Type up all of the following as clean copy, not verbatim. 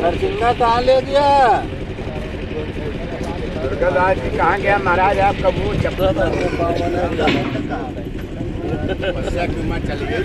नरसिंगा कहाँ ले गया? दुर्गादास जी कहाँ गया महाराज? आप कबूल चल गई।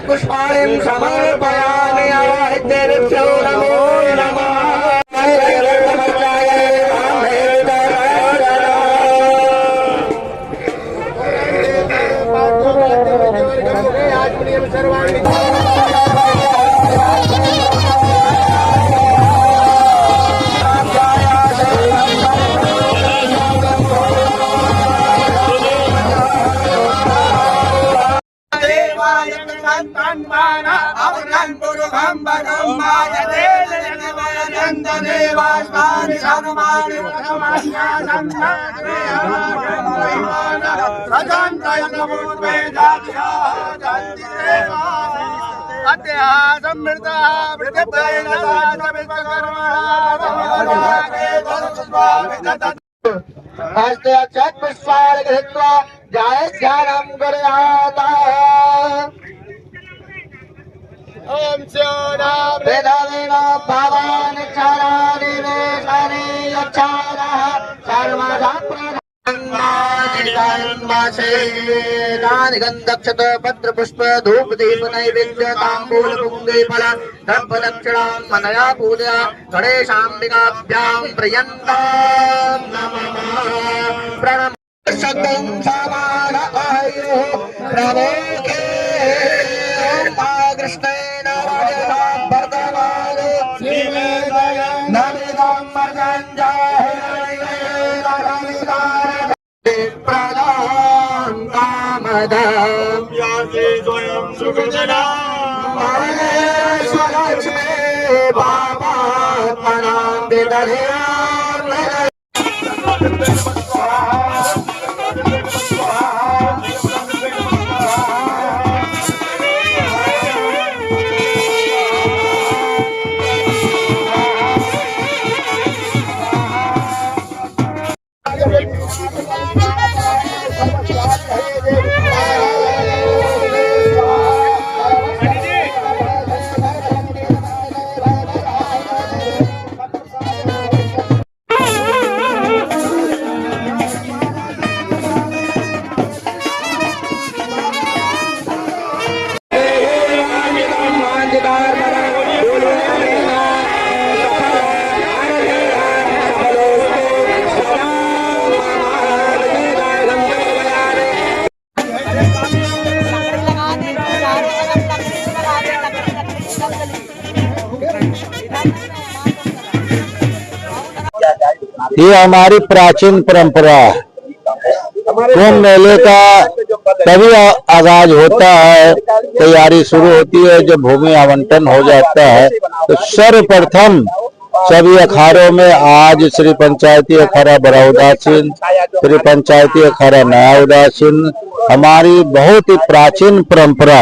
पुष्पाणिं समर्पयामि आदित्येभ्यो नमो नमः। हस्ते अक्षत पुष्पाणि गृहीत्वा जय ध्यानं कुर्यात्। ओम स्योना वेदावेन भावानि चारानि वेशानि यच्छारः सर्वदा गंधक्षत पत्र पुष्प धूप दीप नैवेद्य तांबूल पुंगे फल दर्भ दक्षिणां मनया पूजया गणेशाम्बिकाभ्यां प्रियन्तां नमः। प्रणम शतं समान आयुः प्रवोखे कृष्णेन वर्धमान नमिदं प्रदां कामदं स्वयं सुखजना स्वलक्ष्मी भावात्मनां विदधेयां। ये हमारी प्राचीन परंपरा है। कुंभ मेले का तभी आगाज होता है, तैयारी शुरू होती है जब भूमि आवंटन हो जाता है। तो सर्वप्रथम सभी अखाड़ों में आज श्री पंचायती अखाड़ा बड़ा उदासीन, श्री पंचायती अखाड़ा नया उदासीन, हमारी बहुत ही प्राचीन परंपरा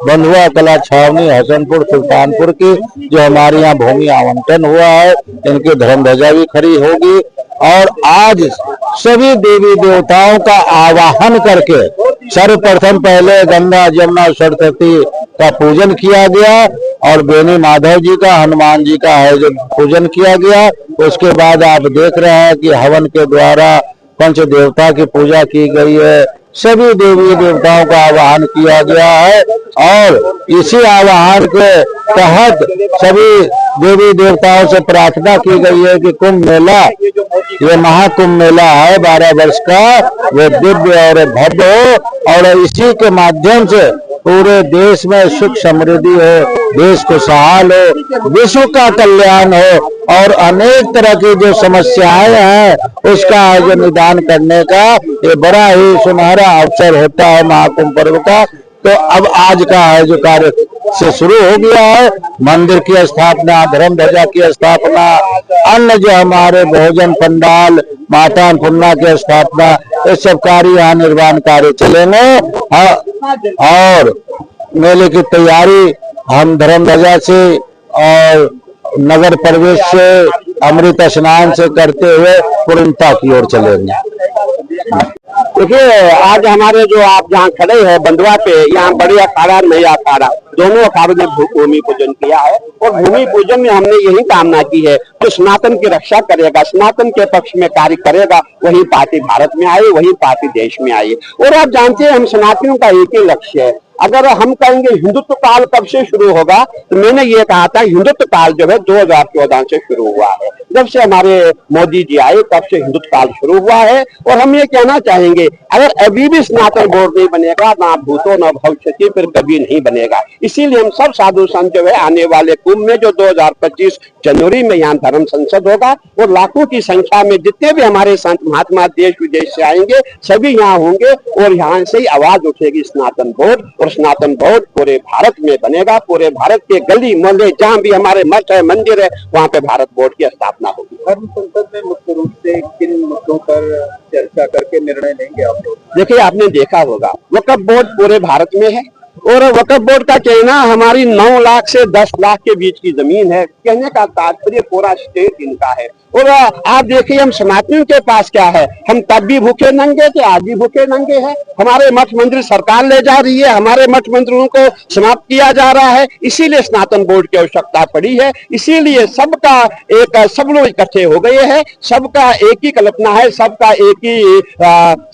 बंधुआ कला छावनी हसनपुर सुल्तानपुर की जो हमारे यहाँ भूमि आवंटन हुआ है, इनकी धर्म ध्वजा भी खड़ी होगी। और आज सभी देवी देवताओं का आवाहन करके सर्वप्रथम पहले गंगा जमुना सरस्वती का पूजन किया गया और बेनी माधव जी का, हनुमान जी का है जो पूजन किया गया। उसके बाद आप देख रहे हैं कि हवन के द्वारा पंच देवता की पूजा की गई है, सभी देवी देवताओं का आवाहन किया गया है। और इसी आवाहन के तहत सभी देवी देवताओं से प्रार्थना की गई है कि कुंभ मेला, ये महाकुंभ मेला है 12 वर्ष का, वो दिव्य और भव्य हो और इसी के माध्यम से पूरे देश में सुख समृद्धि हो, देश खुशहाल हो, विश्व का कल्याण हो और अनेक तरह की जो समस्याएं हैं उसका जो निदान करने का ये बड़ा ही सुनहरा अवसर होता है महाकुंभ पर्व का। तो अब आज का है जो कार्य से शुरू हो गया है, मंदिर की स्थापना, धर्म ध्वजा की स्थापना, अन्य जो हमारे भोजन पंडाल, माता अन्नपूर्णा की स्थापना, ये सब कार्य यहाँ निर्माण कार्य चलेंगे। और मेले की तैयारी हम धर्म ध्वजा से और नगर प्रवेश से, अमृत स्नान से करते हुए पूर्णता की ओर चलेंगे। देखिए, आज हमारे जो आप जहाँ खड़े हैं बंधुआ पे, यहाँ बड़ी अखाड़ा नया अखाड़ा दोनों अखाड़ों ने भूमि पूजन किया है। और भूमि पूजन में हमने यही कामना की है जो सनातन की रक्षा करेगा, सनातन के पक्ष में कार्य करेगा, वही पार्टी भारत में आए, वही पार्टी देश में आए। और आप जानते हैं हम सनातनियों का एक ही लक्ष्य है। अगर हम कहेंगे हिंदुत्व काल कब से शुरू होगा, तो मैंने ये कहा था हिंदुत्व काल जो है 2014 से शुरू हुआ है। जब से हमारे मोदी जी आए तब से हिंदुत्व काल शुरू हुआ है। और हम ये कहना चाहेंगे अगर अभी भी सनातन बोर्ड नहीं बनेगा, ना भूतो न भविष्यति, फिर कभी नहीं बनेगा। इसीलिए हम सब साधु संत जो है आने वाले कुंभ में जो 2025 जनवरी में यहाँ धर्म संसद होगा और लाखों की संख्या में जितने भी हमारे संत महात्मा देश विदेश से आएंगे सभी यहाँ होंगे और यहाँ से ही आवाज उठेगी स्नातन बोर्ड। और स्नातन बोर्ड पूरे भारत में बनेगा, पूरे भारत के गली मोहल्ले जहाँ भी हमारे मठ है, मंदिर है, वहाँ पे भारत बोर्ड की स्थापना होगी। धर्म संसद में मुख्य रूप से किन मुद्दों पर चर्चा करके निर्णय लेंगे आप लोग? देखिए, आपने देखा होगा वक्फ बोर्ड पूरे भारत में है और वक्फ बोर्ड का कहना हमारी 9 लाख से 10 लाख के बीच की जमीन है। कहने का तात्पर्य पूरा स्टेट इनका है। और आप देखिए हम सनातनियों के पास क्या है, हम तब भी भूखे नंगे थे, आज भी भूखे नंगे हैं। हमारे मठ मंदिर सरकार ले जा रही है, हमारे मठ मंदिरों को समाप्त किया जा रहा है, इसीलिए सनातन बोर्ड की आवश्यकता पड़ी है। इसीलिए सबका एक, सब लोग इकट्ठे हो गए हैं, सबका एक ही कल्पना है, सबका एक ही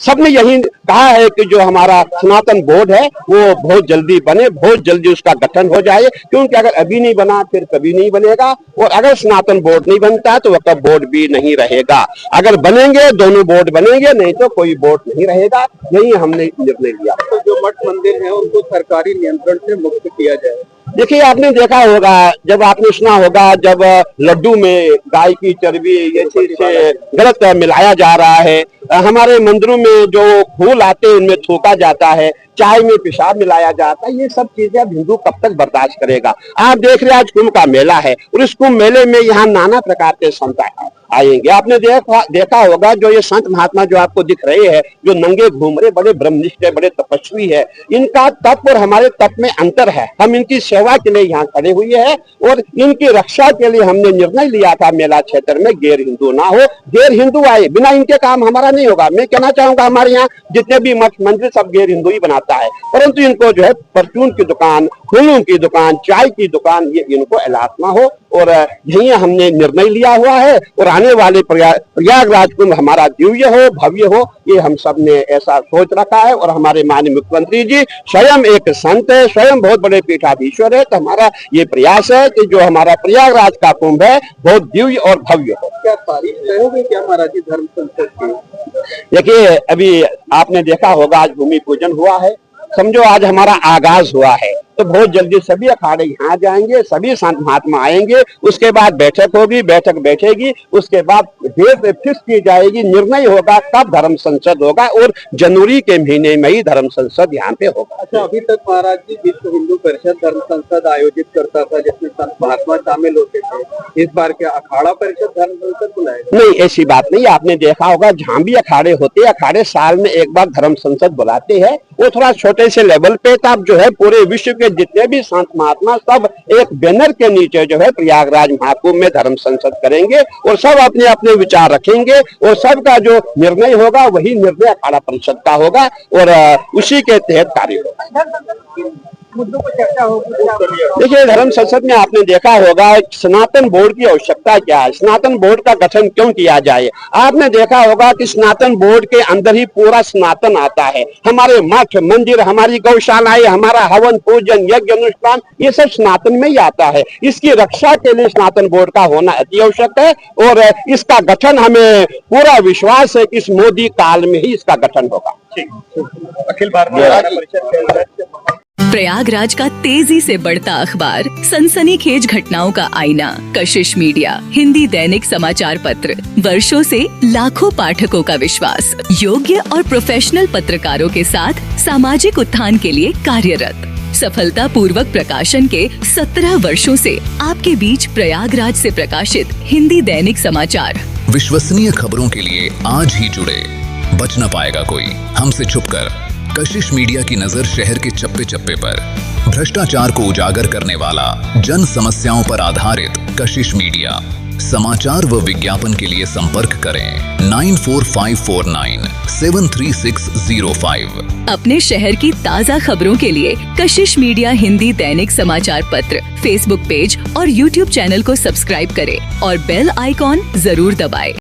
सबने यही कहा है कि जो हमारा सनातन बोर्ड है वो बहुत जल्दी बने, बहुत जल्दी उसका गठन हो जाए। क्योंकि अगर अभी नहीं बना फिर कभी नहीं बनेगा और अगर सनातन बोर्ड नहीं बनता तो वक्फ बोर्ड भी नहीं रहेगा। अगर बनेंगे दोनों बोर्ड बनेंगे, नहीं तो कोई बोर्ड नहीं रहेगा। यही हमने निर्णय लिया। तो जो मठ मंदिर है उनको सरकारी नियंत्रण से मुक्त किया जाए। देखिए, आपने देखा होगा, जब आपने सुना होगा जब लड्डू में गाय की चर्बी ये चीज से गलत मिलाया जा रहा है, हमारे मंदिरों में जो फूल आते हैं उनमें थूका जाता है, चाय में पेशाब मिलाया जाता है, ये सब चीजें अब हिंदू कब तक बर्दाश्त करेगा। आप देख रहे हैं आज कुंभ का मेला है और इस कुंभ मेले में यहाँ नाना प्रकार के संत आएंगे। आपने देखा होगा जो ये संत महात्मा जो आपको दिख रहे हैं, जो नंगे घूम रहे, बड़े ब्रह्मनिष्ठ है, बड़े तपस्वी है, इनका तप और हमारे तप में अंतर है। हम इनकी सेवा के लिए यहाँ खड़े हुए हैं और इनकी रक्षा के लिए हमने निर्णय लिया था मेला क्षेत्र में गैर हिंदू ना हो, गैर हिंदू आए, बिना इनके काम हमारा नहीं होगा। मैं कहना चाहूंगा हमारे यहाँ जितने भी मठ मंदिर सब गैर हिंदू ही बनाता है, परंतु इनको जो है परचून की दुकान, फूलों की दुकान, चाय की दुकान, ये इनको इलाज ना हो। और यही हमने निर्णय लिया हुआ है और आने वाले प्रयागराज कुंभ हमारा दिव्य हो, भव्य हो, ये हम सब ने ऐसा सोच रखा है। और हमारे माननीय मुख्यमंत्री जी स्वयं एक संत है, स्वयं बहुत बड़े पीठाधीश्वर है, तो हमारा ये प्रयास है कि जो हमारा प्रयागराज का कुंभ है बहुत दिव्य और भव्य हो। क्या तारीफ कहोगे क्या महाराज जी धर्म संसद की? देखिए, अभी आपने देखा होगा आज भूमि पूजन हुआ है, समझो आज हमारा आगाज हुआ है, तो बहुत जल्दी सभी अखाड़े यहाँ जाएंगे, सभी संत महात्मा आएंगे, उसके बाद बैठक होगी, बैठक बैठेगी, उसके बाद डेट फिक्स की जाएगी, निर्णय होगा कब धर्म संसद होगा और जनवरी के महीने में ही धर्म संसद यहाँ पे होगा। अच्छा, अभी तक महाराज जी विश्व हिंदू परिषद धर्म संसद आयोजित करता था जिसमें संत महात्मा शामिल होते थे, इस बार क्या अखाड़ा परिषद धर्म संसद बुलाएगा? नहीं, ऐसी बात नहीं। आपने देखा होगा जहाँ भी अखाड़े होते हैं, अखाड़े साल में एक बार धर्म संसद बुलाते हैं, वो थोड़ा छोटे से लेवल पे, तब जो है पूरे विश्व के जितने भी संत महात्मा सब एक बैनर के नीचे जो है प्रयागराज महाकुंभ में धर्म संसद करेंगे और सब अपने अपने विचार रखेंगे और सबका जो निर्णय होगा वही निर्णय अखाड़ा परिषद का होगा और उसी के तहत कार्य होगा। देखिए, धर्म संसद में आपने देखा होगा सनातन बोर्ड की आवश्यकता क्या है, सनातन बोर्ड का गठन क्यों किया जाए। आपने देखा होगा कि सनातन बोर्ड के अंदर ही पूरा सनातन आता है, हमारे मठ मंदिर, हमारी गौशालाएं, हमारा हवन पूजन यज्ञ अनुष्ठान, ये सब सनातन में ही आता है। इसकी रक्षा के लिए सनातन बोर्ड का होना अति आवश्यक है और इसका गठन हमें पूरा विश्वास है कि इस मोदी काल में ही इसका गठन होगा। अखिल भारतीय परिषद के अंदर प्रयागराज का तेजी से बढ़ता अखबार, सनसनीखेज घटनाओं का आईना, कशिश मीडिया, हिंदी दैनिक समाचार पत्र, वर्षों से लाखों पाठकों का विश्वास, योग्य और प्रोफेशनल पत्रकारों के साथ सामाजिक उत्थान के लिए कार्यरत, सफलता पूर्वक प्रकाशन के 17 वर्षों से आपके बीच प्रयागराज से प्रकाशित हिंदी दैनिक समाचार। विश्वसनीय खबरों के लिए आज ही जुड़े, बच न पाएगा कोई हमसे छुपकर। कशिश मीडिया की नजर शहर के चप्पे चप्पे पर, भ्रष्टाचार को उजागर करने वाला, जन समस्याओं पर आधारित कशिश मीडिया। समाचार व विज्ञापन के लिए संपर्क करें 9454973605। अपने शहर की ताज़ा खबरों के लिए कशिश मीडिया हिंदी दैनिक समाचार पत्र फेसबुक पेज और यूट्यूब चैनल को सब्सक्राइब करें और बेल आइकॉन जरूर दबाएं।